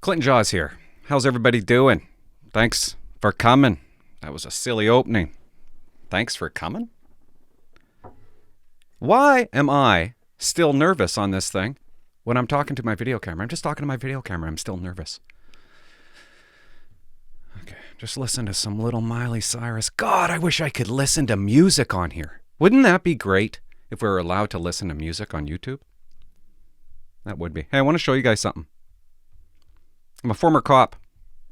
Clinton Jaws here. How's everybody doing? Thanks for coming. That was a silly opening. Thanks for coming? Why am I still nervous on this thing when I'm talking to my video camera? I'm just talking to my video camera. I'm still nervous. Okay, just listen to some little Miley Cyrus. God, I wish I could listen to music on here. Wouldn't that be great if we were allowed to listen to music on YouTube? That would be. Hey, I want to show you guys something. I'm a former cop,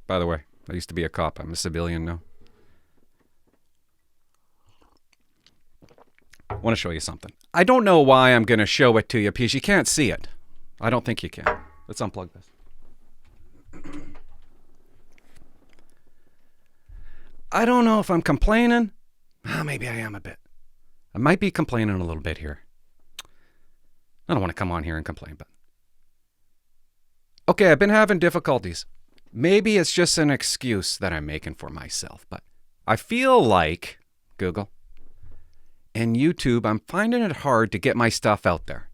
by the way. I used to be a cop. I'm a civilian now. I want to show you something. I don't know why I'm going to show it to you because you can't see it. I don't think you can. Let's unplug this. I don't know if I'm complaining. Maybe I am a bit. I might be complaining a little bit here. I don't want to come on here and complain, but... Okay, I've been having difficulties. Maybe it's just an excuse that I'm making for myself, but I feel like, Google, and YouTube, I'm finding it hard to get my stuff out there.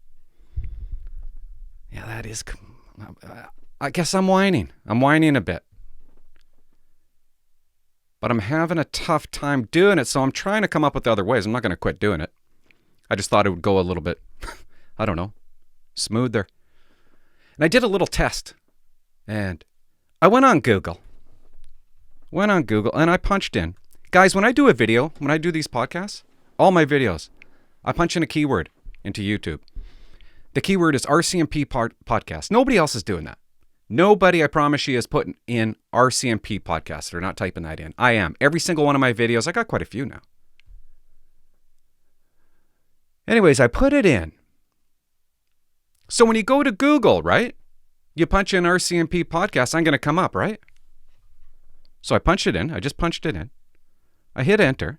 Yeah, that is... I guess I'm whining. I'm whining a bit. But I'm having a tough time doing it, so I'm trying to come up with other ways. I'm not going to quit doing it. I just thought it would go a little bit, I don't know, smoother. And I did a little test. And I went on Google. And I punched in. Guys, when I do a video, when I do these podcasts, all my videos, I punch in a keyword into YouTube. The keyword is RCMP podcast. Nobody else is doing that. Nobody, I promise you, is putting in RCMP podcast. They're not typing that in. I am. Every single one of my videos, I got quite a few now. Anyways, I put it in. So when you go to Google, right? You punch in RCMP podcast, I'm going to come up, right? So I punched it in. I just punched it in. I hit enter.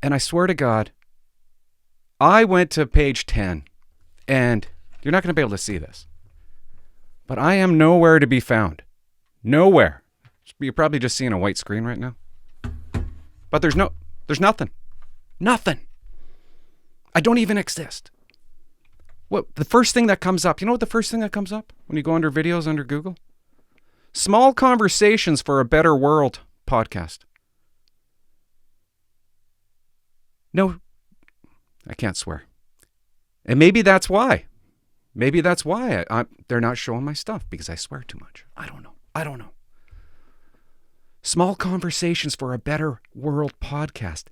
And I swear to God, I went to page 10. And you're not going to be able to see this. But I am nowhere to be found. Nowhere. You're probably just seeing a white screen right now. But there's nothing. Nothing. I don't even exist. What the first thing that comes up? You know what the first thing that comes up when you go under videos under Google? Small Conversations for a Better World podcast. No, I can't swear. And maybe that's why. Maybe that's why they're not showing my stuff, because I swear too much. I don't know. Small Conversations for a Better World podcast.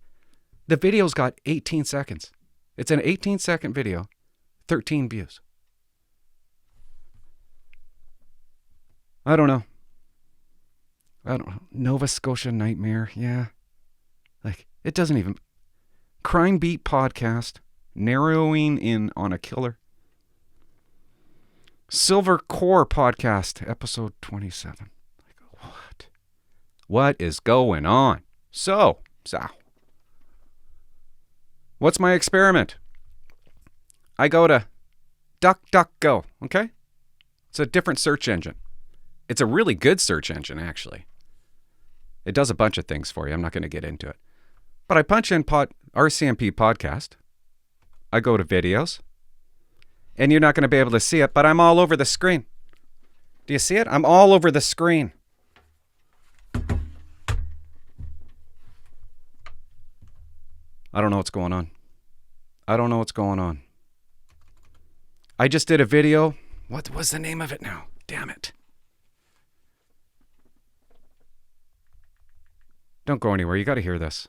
The video's got 18 seconds. It's an 18-second video, 13 views. I don't know. Nova Scotia Nightmare, yeah. Like, it doesn't even... Crime Beat podcast, narrowing in on a killer. Silver Core podcast, episode 27. Like, what? What is going on? So, what's my experiment? I go to DuckDuckGo, okay? It's a different search engine. It's a really good search engine, actually. It does a bunch of things for you. I'm not going to get into it. But I punch in RCMP podcast. I go to videos. And you're not going to be able to see it, but I'm all over the screen. Do you see it? I'm all over the screen. I don't know what's going on. I just did a video. What was the name of it now? Damn it. Don't go anywhere. You got to hear this.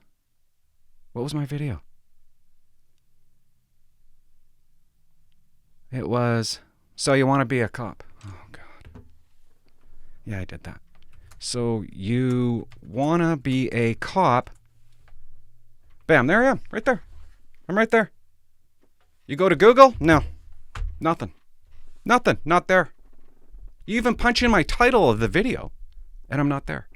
What was my video? It was, so you want to be a cop. Oh, God. Yeah, I did that. So you want to be a cop. Bam, there I am, right there. I'm right there. You go to Google? No, nothing, not there. You even punch in my title of the video, and I'm not there.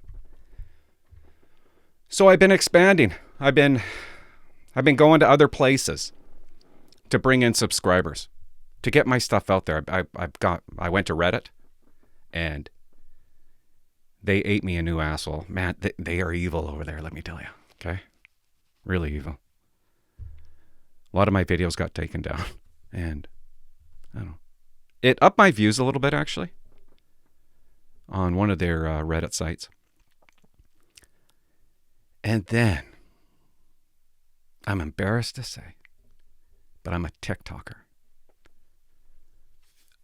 So I've been expanding. I've been going to other places to bring in subscribers, to get my stuff out there. I went to Reddit, and they ate me a new asshole. Man, they are evil over there, let me tell you. Okay? Really evil. A lot of my videos got taken down, and I don't know. It upped my views a little bit, actually. on one of their Reddit sites. And then, I'm embarrassed to say, but I'm a TikToker.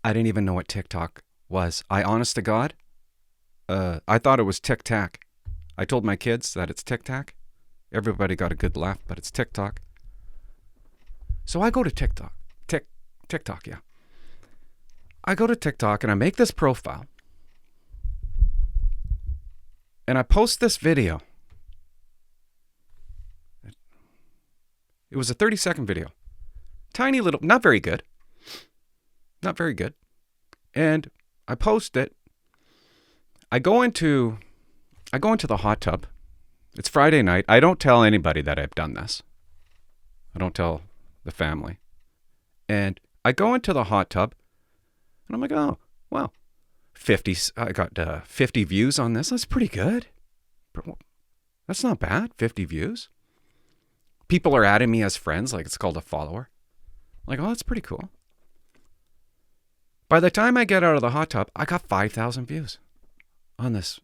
I didn't even know what TikTok was. Honest to God, I thought it was Tic Tac. I told my kids that it's Tic Tac. Everybody got a good laugh, but it's TikTok. So I go to TikTok. TikTok, yeah. I go to TikTok and I make this profile. And I post this video. It was a 30-second video. Tiny little, not very good. Not very good. And I post it. I go into the hot tub. It's Friday night. I don't tell anybody that I've done this. I don't tell the family. And I go into the hot tub and I'm like, oh, well, I got 50 views on this. That's pretty good. That's not bad. 50 views. People are adding me as friends, like it's called a follower. I'm like, oh, that's pretty cool. By the time I get out of the hot tub, I got 5,000 views on this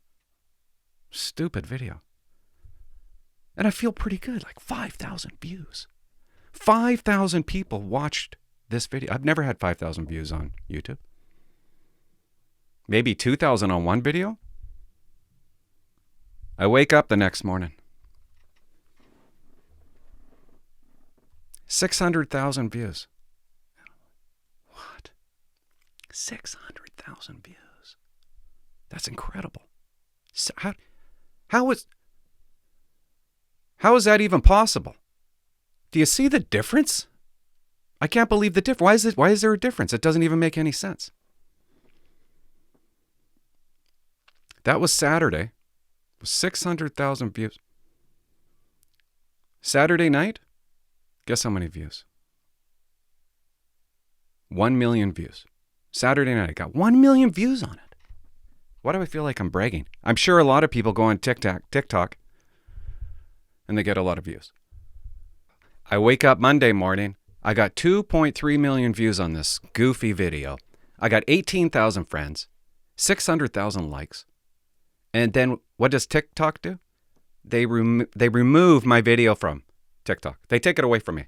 stupid video. And I feel pretty good, like 5,000 views. 5,000 people watched this video. I've never had 5,000 views on YouTube. Maybe 2,000 on one video. I wake up the next morning. 600,000 views. What? 600,000 views. That's incredible. So how is that even possible? Do you see the difference? I can't believe the difference. Why is there a difference? It doesn't even make any sense. That was Saturday. 600,000 views. Saturday night, guess how many views? 1 million views. Saturday night, I got 1 million views on it. Why do I feel like I'm bragging? I'm sure a lot of people go on TikTok, and they get a lot of views. I wake up Monday morning. I got 2.3 million views on this goofy video. I got 18,000 friends, 600,000 likes. And then what does TikTok do? They remove my video from TikTok. They take it away from me.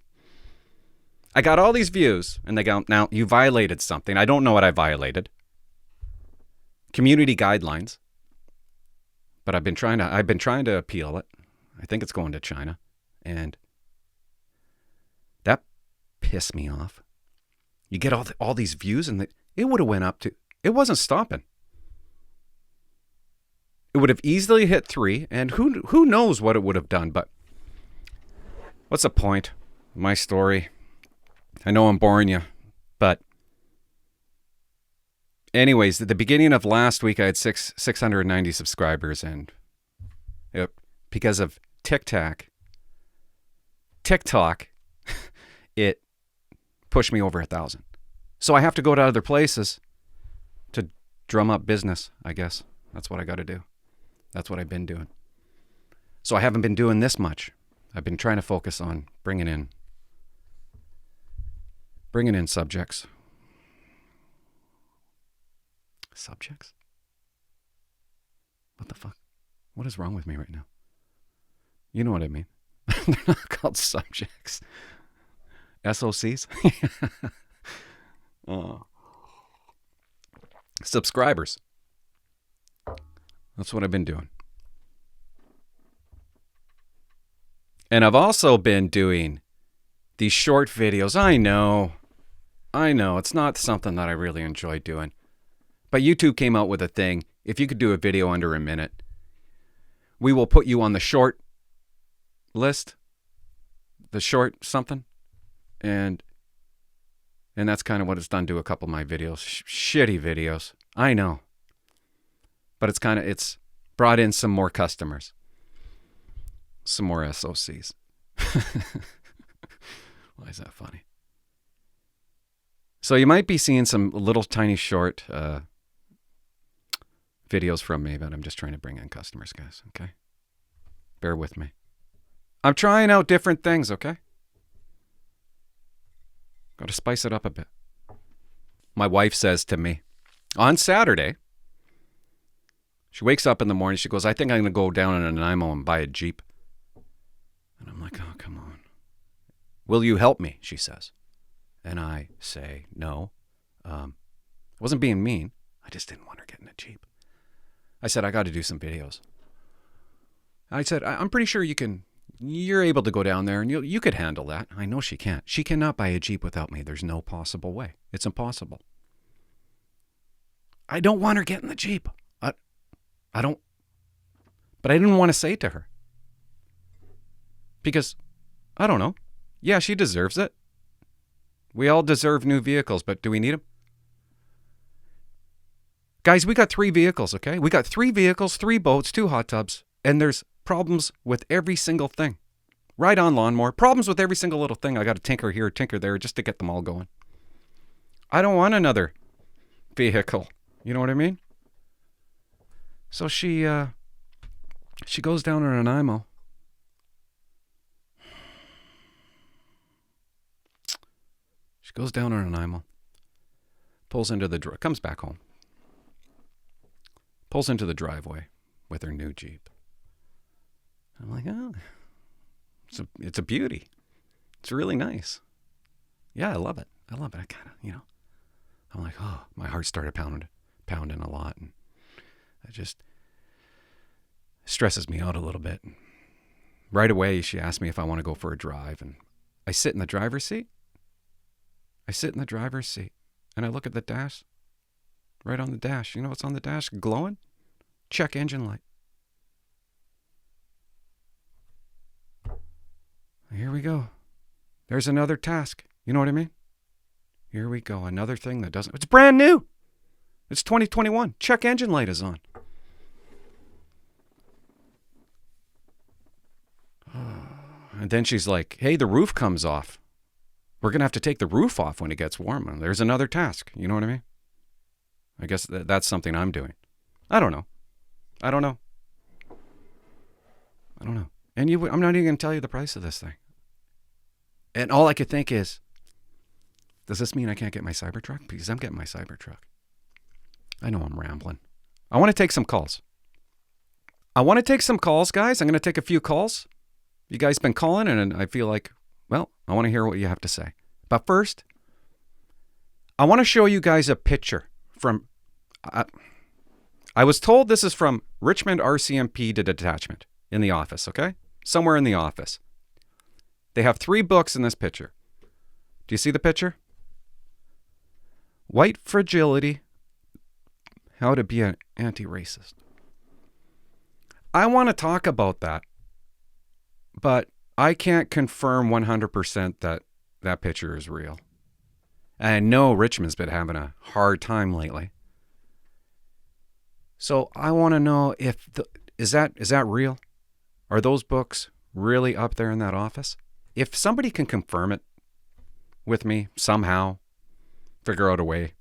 I got all these views, and they go, now you violated something. I don't know what I violated. Community guidelines. But I've been trying to appeal it. I think it's going to China. And that pissed me off. You get all these views, and it would have went up to, it wasn't stopping. It would have easily hit 3, and who knows what it would have done, but what's the point? My story. I know I'm boring you, but anyways, at the beginning of last week, I had 690 subscribers, and because of TikTok, it pushed me over 1,000. So I have to go to other places to drum up business, I guess. That's what I got to do. That's what I've been doing. So I haven't been doing this much. I've been trying to focus on bringing in subjects. Subjects? What the fuck? What is wrong with me right now? You know what I mean. They're not called subjects. SOCs? Oh. Subscribers. That's what I've been doing. And I've also been doing these short videos. I know. It's not something that I really enjoy doing. But YouTube came out with a thing. If you could do a video under a minute, we will put you on the short list. The short something. And that's kind of what it's done to a couple of my videos. Shitty videos. I know. But it's brought in some more customers. Some more SOCs. Why is that funny? So you might be seeing some little tiny short videos from me, but I'm just trying to bring in customers, guys, okay? Bear with me. I'm trying out different things, okay? Got to spice it up a bit. My wife says to me, on Saturday, She wakes up in the morning. She goes, I think I'm going to go down in an Nanaimo and buy a Jeep. And I'm like, oh, come on. Will you help me? She says. And I say, no. I wasn't being mean. I just didn't want her getting a Jeep. I said, I got to do some videos. I said, I'm pretty sure you're able to go down there and you could handle that. I know she can't. She cannot buy a Jeep without me. There's no possible way. It's impossible. I don't want her getting the Jeep. I don't. But I didn't want to say it to her. Because, I don't know. Yeah, she deserves it. We all deserve new vehicles, but do we need them? Guys, we got 3 vehicles, okay? We got 3 vehicles, 3 boats, 2 hot tubs, and there's problems with every single thing. Ride-on lawnmower, problems with every single little thing. I got to tinker here, tinker there, just to get them all going. I don't want another vehicle. You know what I mean? So she goes down to Nanaimo. She goes down to Nanaimo. Pulls into the comes back home. Pulls into the driveway with her new Jeep. I'm like, oh, it's a beauty. It's really nice. Yeah, I love it. I kind of, I'm like, oh, my heart started pounding a lot. And it just stresses me out a little bit. And right away, she asked me if I want to go for a drive. And I sit in the driver's seat. And I look at the dash. Right on the dash. You know what's on the dash? Glowing? Check engine light. Here we go. There's another task. You know what I mean? Here we go. Another thing that doesn't... It's brand new. It's 2021. Check engine light is on. And then she's like, hey, the roof comes off. We're going to have to take the roof off when it gets warm. And there's another task. You know what I mean? I guess that's something I'm doing. I don't know. And I'm not even going to tell you the price of this thing. And all I could think is, does this mean I can't get my Cybertruck? Because I'm getting my Cybertruck. I know I'm rambling. I want to take some calls. Guys. I'm going to take a few calls. You guys been calling, and I feel like, well, I want to hear what you have to say. But first, I want to show you guys a picture from... I was told this is from Richmond RCMP to detachment in the office, okay? Somewhere in the office. They have 3 books in this picture. Do you see the picture? White Fragility, How to Be an Anti-Racist. I want to talk about that, but I can't confirm 100% that that picture is real. And I know Richmond's been having a hard time lately. So I want to know if is that real? Are those books really up there in that office? If somebody can confirm it with me somehow, figure out a way,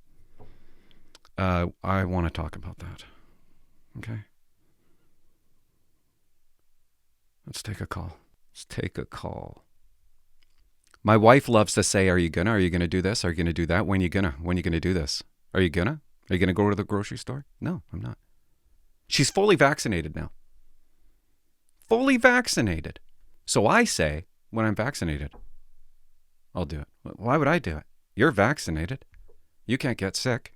I want to talk about that. Okay? Let's take a call. My wife loves to say, are you gonna do this? Are you gonna do that? When you gonna do this? Are you gonna go to the grocery store? No, I'm not. She's fully vaccinated now. Fully vaccinated. So I say, when I'm vaccinated, I'll do it. Why would I do it? You're vaccinated. You can't get sick.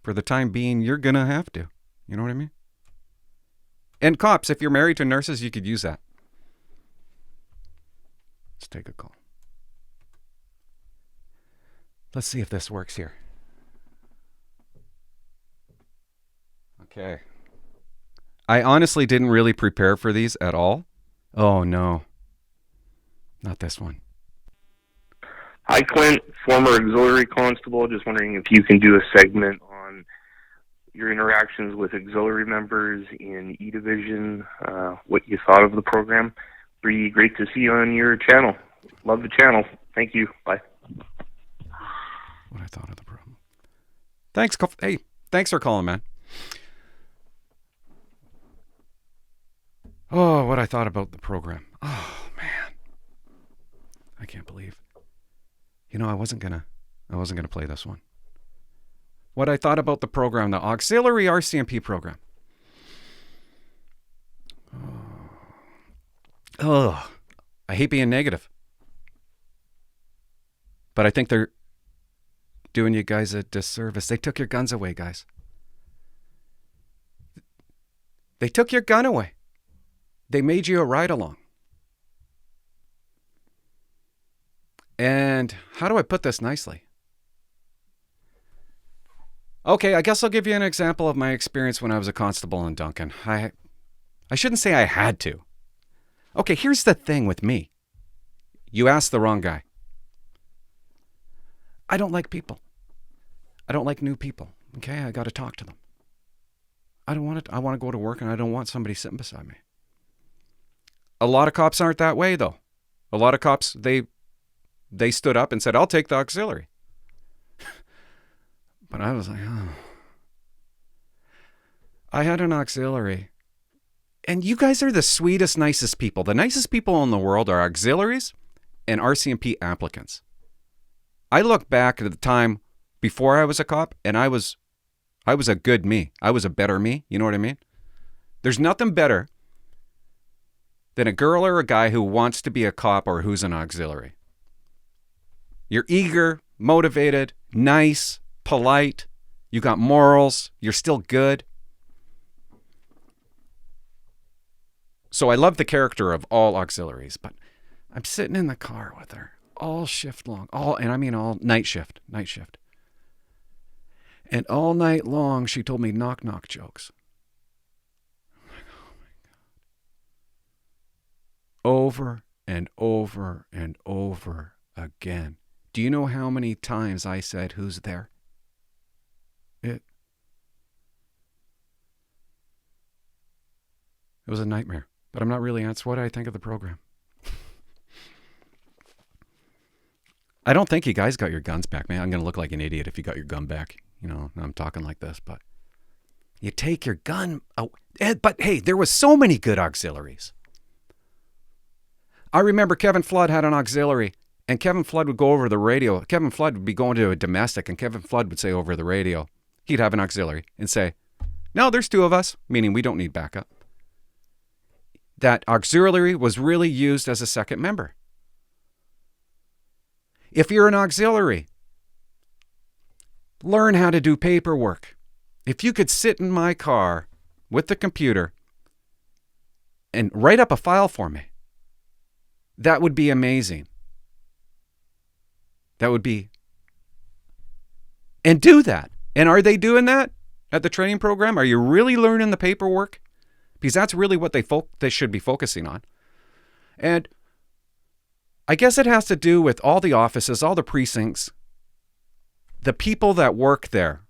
For the time being, you're gonna have to. You know what I mean? And cops, if you're married to nurses, you could use that. Let's take a call. Let's see if this works here. Okay. I honestly didn't really prepare for these at all. Oh, no. Not this one. Hi, Clint, former auxiliary constable. Just wondering if you can do a segment on your interactions with auxiliary members in E Division, what you thought of the program. Pretty great to see you on your channel. Love the channel. Thank you. Bye. What I thought of the program. Thanks. Hey, thanks for calling, man. Oh, what I thought about the program. Oh, man. I can't believe. I wasn't gonna play this one. What I thought about the program, the auxiliary RCMP program. Oh, I hate being negative. But I think they're doing you guys a disservice. They took your guns away, guys. They took your gun away. They made you a ride-along. And how do I put this nicely? Okay, I guess I'll give you an example of my experience when I was a constable in Duncan. I shouldn't say I had to. Okay, here's the thing with me. You asked the wrong guy. I don't like people. I don't like new people. Okay, I got to talk to them. I don't want it. I want to go to work and I don't want somebody sitting beside me. A lot of cops aren't that way though. A lot of cops, they stood up and said, I'll take the auxiliary. But I was like, oh. I had an auxiliary. And you guys are the sweetest, nicest people. The nicest people in the world are auxiliaries and RCMP applicants. I look back at the time before I was a cop, and I was a good me. I was a better me. You know what I mean? There's nothing better than a girl or a guy who wants to be a cop or who's an auxiliary. You're eager, motivated, nice, polite. You got morals. You're still good. So I love the character of all auxiliaries, but I'm sitting in the car with her all shift long, all night shift. And all night long, she told me knock-knock jokes. I'm like, oh my God. Over and over and over again. Do you know how many times I said, who's there? It was a nightmare. But I'm not really answering what I think of the program. I don't think you guys got your guns back, man. I'm going to look like an idiot if you got your gun back. You know, I'm talking like this, but you take your gun out. But hey, there was so many good auxiliaries. I remember Kevin Flood had an auxiliary, and Kevin Flood would go over the radio. Kevin Flood would be going to a domestic, and Kevin Flood would say over the radio, he'd have an auxiliary and say, no, there's two of us, meaning we don't need backup. That auxiliary was really used as a second member. If you're an auxiliary, learn how to do paperwork. If you could sit in my car with the computer and write up a file for me, that would be amazing. That would be. And do that. And are they doing that at the training program? Are you really learning the paperwork? Because that's really what they should be focusing on. And I guess it has to do with all the offices, all the precincts, the people that work there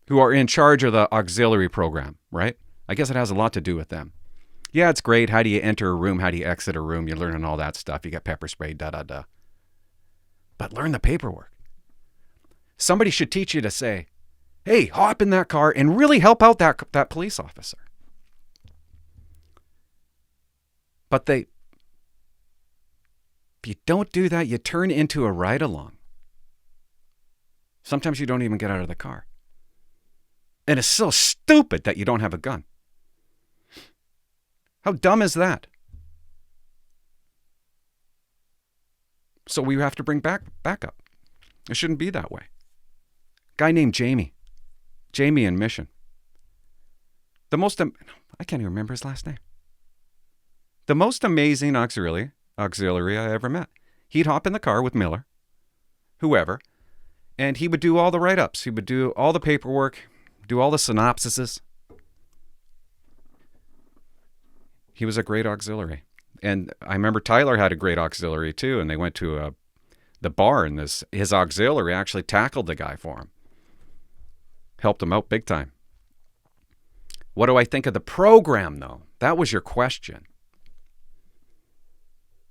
who are in charge of the auxiliary program, right? I guess it has a lot to do with them. Yeah, it's great. How do you enter a room? How do you exit a room? You're learning all that stuff. You got pepper spray, da-da-da. But learn the paperwork. Somebody should teach you to say, hey, hop in that car and really help out that police officer. But if you don't do that, you turn into a ride-along. Sometimes you don't even get out of the car. And it's so stupid that you don't have a gun. How dumb is that? So we have to bring backup. It shouldn't be that way. Guy named Jamie in Mission. I can't even remember his last name. The most amazing auxiliary I ever met. He'd hop in the car with Miller, whoever, and he would do all the write-ups. He would do all the paperwork, do all the synopsises. He was a great auxiliary. And I remember Tyler had a great auxiliary too, and they went to the bar, and his auxiliary actually tackled the guy for him. Helped him out big time. What do I think of the program, though? That was your question.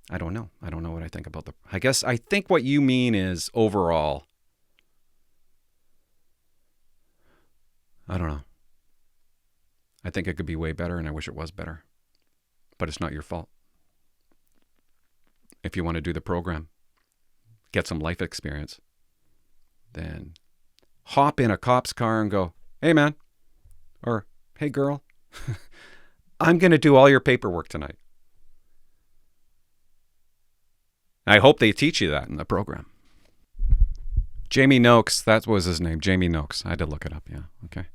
I don't know. I don't know what I think about I think what you mean is overall. I don't know. I think it could be way better, and I wish it was better. But it's not your fault. If you want to do the program, get some life experience, then hop in a cop's car and go, hey man, or hey girl, I'm going to do all your paperwork tonight. I hope they teach you that in the program. Jamie Noakes, that was his name, Jamie Noakes. I had to look it up, yeah. Okay.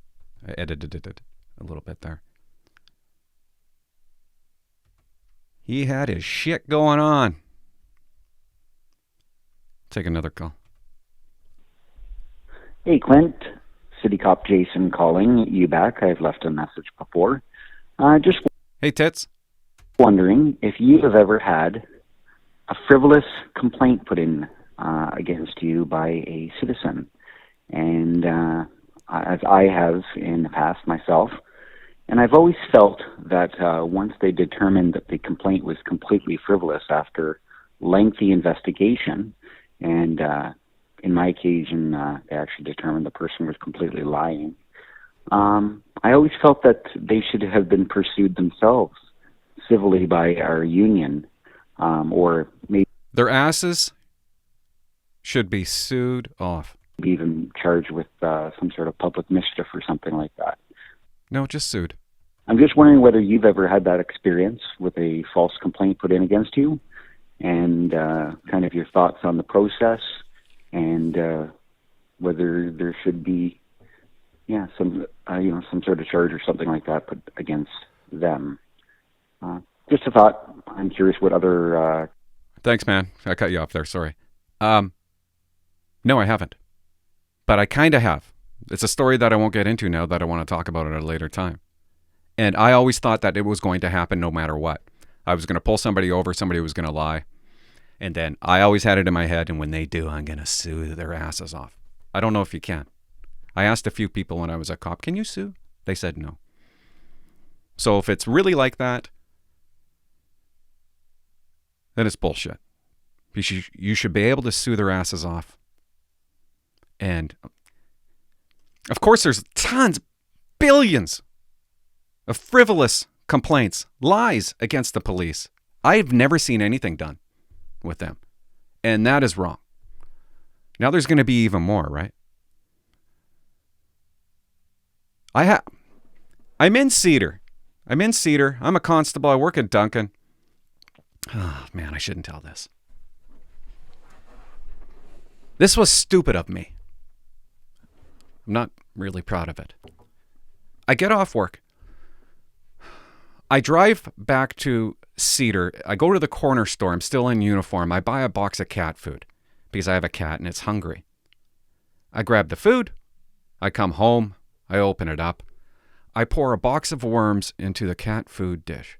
I edited it a little bit there. He had his shit going on. Take another call. Hey, Clint. City Cop Jason calling you back. I've left a message before. Just Hey, Tits. wondering if you have ever had a frivolous complaint put in against you by a citizen. And as I have in the past myself, and I've always felt that once they determined that the complaint was completely frivolous after lengthy investigation, and in my occasion, they actually determined the person was completely lying, I always felt that they should have been pursued themselves civilly by our union, or maybe Their asses should be sued off. even charged with some sort of public mischief or something like that. No, just sued. I'm just wondering whether you've ever had that experience with a false complaint put in against you, and kind of your thoughts on the process, and whether there should be, some sort of charge or something like that put against them. Just a thought. I'm curious what other. Thanks, man. I cut you off there. Sorry. No, I haven't. But I kind of have. It's a story that I won't get into now, that I want to talk about at a later time. And I always thought that it was going to happen no matter what. I was going to pull somebody over, somebody was going to lie. And then I always had it in my head, and when they do, I'm going to sue their asses off. I don't know if you can. I asked a few people when I was a cop, can you sue? They said no. So if it's really like that, then it's bullshit. You should be able to sue their asses off. And of course, there's tons, billions of frivolous complaints, lies against the police. I've never seen anything done with them. And that is wrong. Now there's going to be even more, right? I'm in Cedar. I'm a constable. I work at Duncan. Oh, man, I shouldn't tell this. This was stupid of me. I'm not really proud of it. I get off work. I drive back to Cedar. I go to the corner store. I'm still in uniform. I buy a box of cat food because I have a cat and it's hungry. I grab the food. I come home. I open it up. I pour a box of worms into the cat food dish.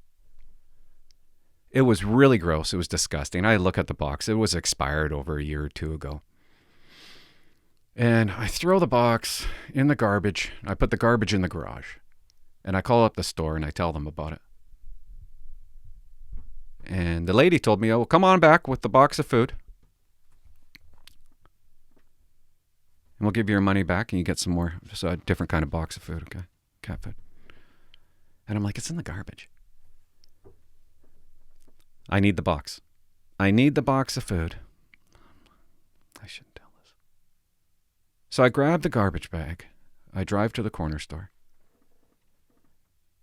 It was really gross. It was disgusting. I look at the box. It was expired over a year or two ago. And I throw the box in the garbage. I put the garbage in the garage. And I call up the store and I tell them about it. And the lady told me, oh, well, come on back with the box of food. And we'll give you your money back and you get some more, just a different kind of box of food, okay? Cat food. And I'm like, it's in the garbage. I need the box. I need the box of food. I shouldn't tell this. So I grab the garbage bag. I drive to the corner store.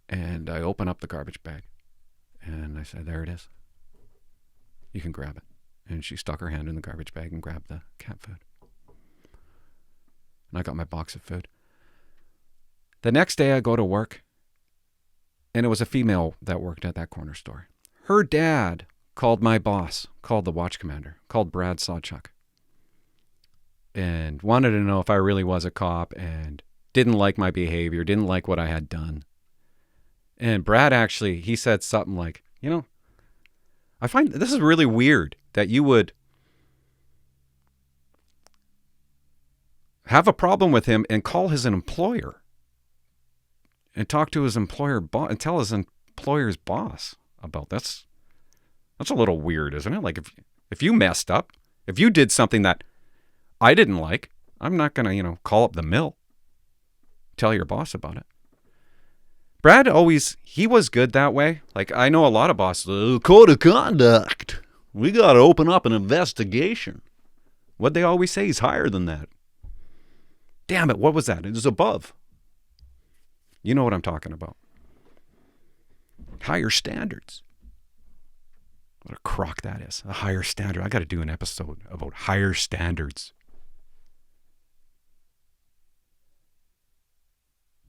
And I open up the garbage bag. And I say, there it is. You can grab it. And she stuck her hand in the garbage bag and grabbed the cat food. And I got my box of food. The next day I go to work. And it was a female that worked at that corner store. Her dad called my boss, called the watch commander, called Brad Sawchuk, and wanted to know if I really was a cop and didn't like my behavior, didn't like what I had done. And Brad actually, he said something like, I find this is really weird that you would have a problem with him and call his employer and talk to his employer boss and tell his employer's boss about that's a little weird, isn't it? Like if you messed up, if you did something that I didn't like, I'm not going to, call up the mill, tell your boss about it. Brad he was good that way. Like I know a lot of bosses, code of conduct. We got to open up an investigation. What they always say is higher than that. Damn it, what was that? It was above. You know what I'm talking about. Higher standards. What a crock that is. A higher standard. I got to do an episode about higher standards.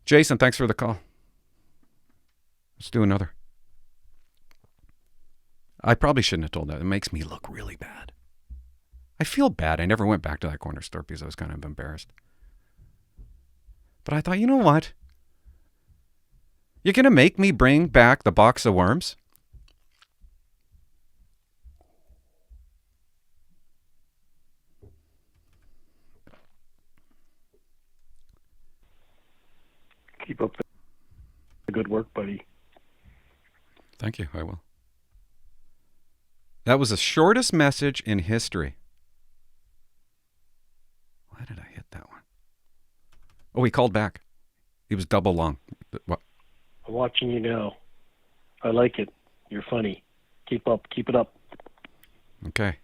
Jason, thanks for the call. Let's do another. I probably shouldn't have told that. It makes me look really bad. I feel bad. I never went back to that corner store because I was kind of embarrassed. But I thought, you know what? You're going to make me bring back the box of worms? Keep up the good work, buddy. Thank you. I will. That was the shortest message in history. Why did I hit that one? Oh, he called back. He was double long. What? I'm watching you now. I like it. You're funny. Keep it up. Okay.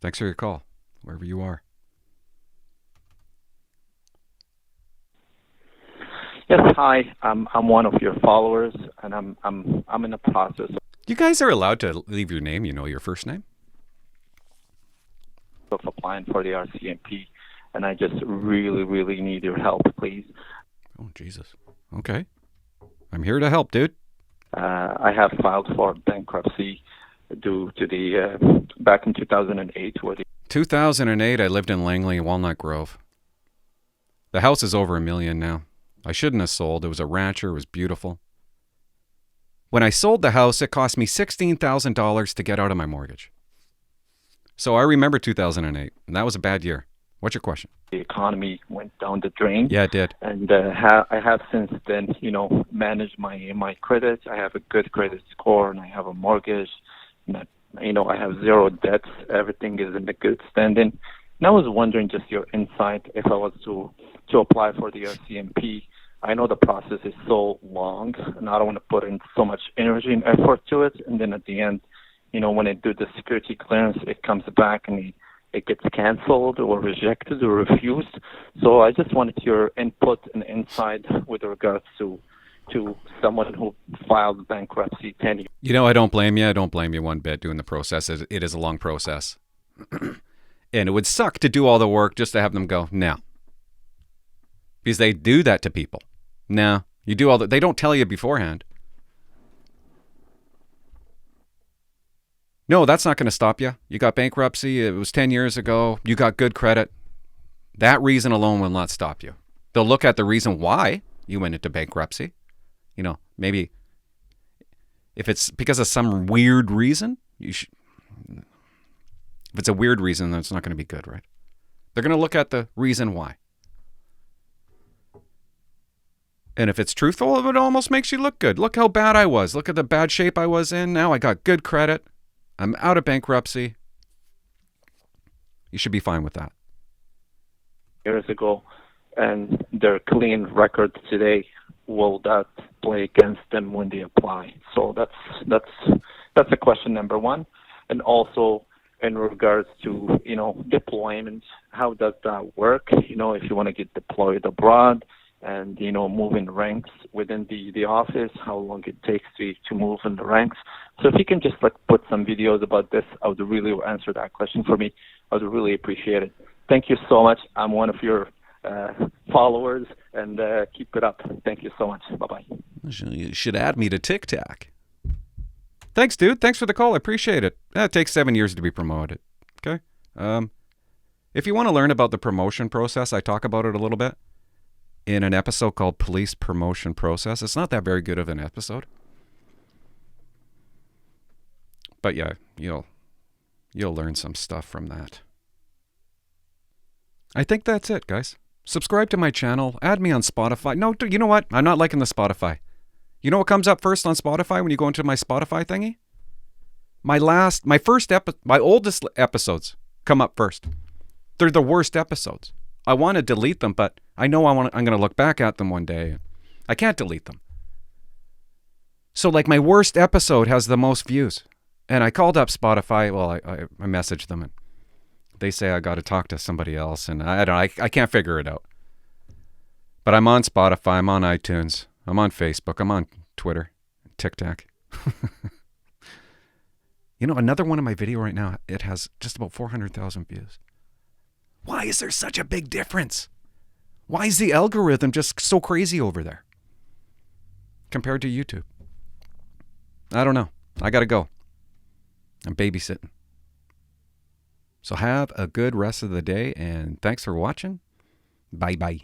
Thanks for your call, wherever you are. Yes, hi. I'm one of your followers, and I'm in the process You guys are allowed to leave your name, your first name? of applying for the RCMP, and I just really, really need your help, please. Oh, Jesus. Okay. I'm here to help, dude. I have filed for bankruptcy due to the back in 2008, where the 2008, I lived in Langley, Walnut Grove. The house is over $1 million now. I shouldn't have sold. It was a rancher. It was beautiful. When I sold the house, it cost me $16,000 to get out of my mortgage. So I remember 2008, and that was a bad year. What's your question? the economy went down the drain. Yeah, it did. And I have since then, managed my credit. I have a good credit score, and I have a mortgage. And I have zero debts. Everything is in a good standing. And I was wondering just your insight if I was to apply for the RCMP. I know the process is so long, and I don't want to put in so much energy and effort to it. And then at the end, when I do the security clearance, it comes back and it gets canceled or rejected or refused. So I just wanted your input and insight with regards to someone who filed bankruptcy 10 years. I don't blame you. I don't blame you one bit doing the process. It is a long process. And it would suck to do all the work just to have them go, no. Because they do that to people. No, you do all that. They don't tell you beforehand. No, that's not going to stop you. You got bankruptcy. It was 10 years ago. You got good credit. That reason alone will not stop you. They'll look at the reason why you went into bankruptcy. Maybe if it's because of some weird reason, if it's a weird reason, then it's not going to be good, right? They're going to look at the reason why. And if it's truthful, it almost makes you look good. Look how bad I was. Look at the bad shape I was in. Now I got good credit. I'm out of bankruptcy. You should be fine with that. Years ago, and their clean record today, will that play against them when they apply? So that's a question number one. And also in regards to deployment, how does that work? If you want to get deployed abroad and move in ranks within the office, how long it takes to move in the ranks. So if you can just put some videos about this, I would really answer that question for me. I would really appreciate it. Thank you so much. I'm one of your followers, and keep it up. Thank you so much. Bye-bye. You should add me to TikTok. Thanks, dude. Thanks for the call. I appreciate it. It takes 7 years to be promoted. Okay? If you want to learn about the promotion process, I talk about it a little bit in an episode called Police Promotion Process. It's not that very good of an episode. But yeah, you'll learn some stuff from that. I think that's it, guys. Subscribe to my channel. Add me on Spotify. No, you know what? I'm not liking the Spotify. You know what comes up first on Spotify when you go into my Spotify thingy? My oldest episodes come up first. They're the worst episodes. I want to delete them, but I know I'm going to look back at them one day. I can't delete them. So my worst episode has the most views. And I called up Spotify. Well, I messaged them, and they say I got to talk to somebody else, and I can't figure it out. But I'm on Spotify, I'm on iTunes, I'm on Facebook, I'm on Twitter, TikTok. You know, another one of my video right now, it has just about 400,000 views. Why is there such a big difference? Why is the algorithm just so crazy over there compared to YouTube? I don't know. I got to go. I'm babysitting. So have a good rest of the day, and thanks for watching. Bye-bye.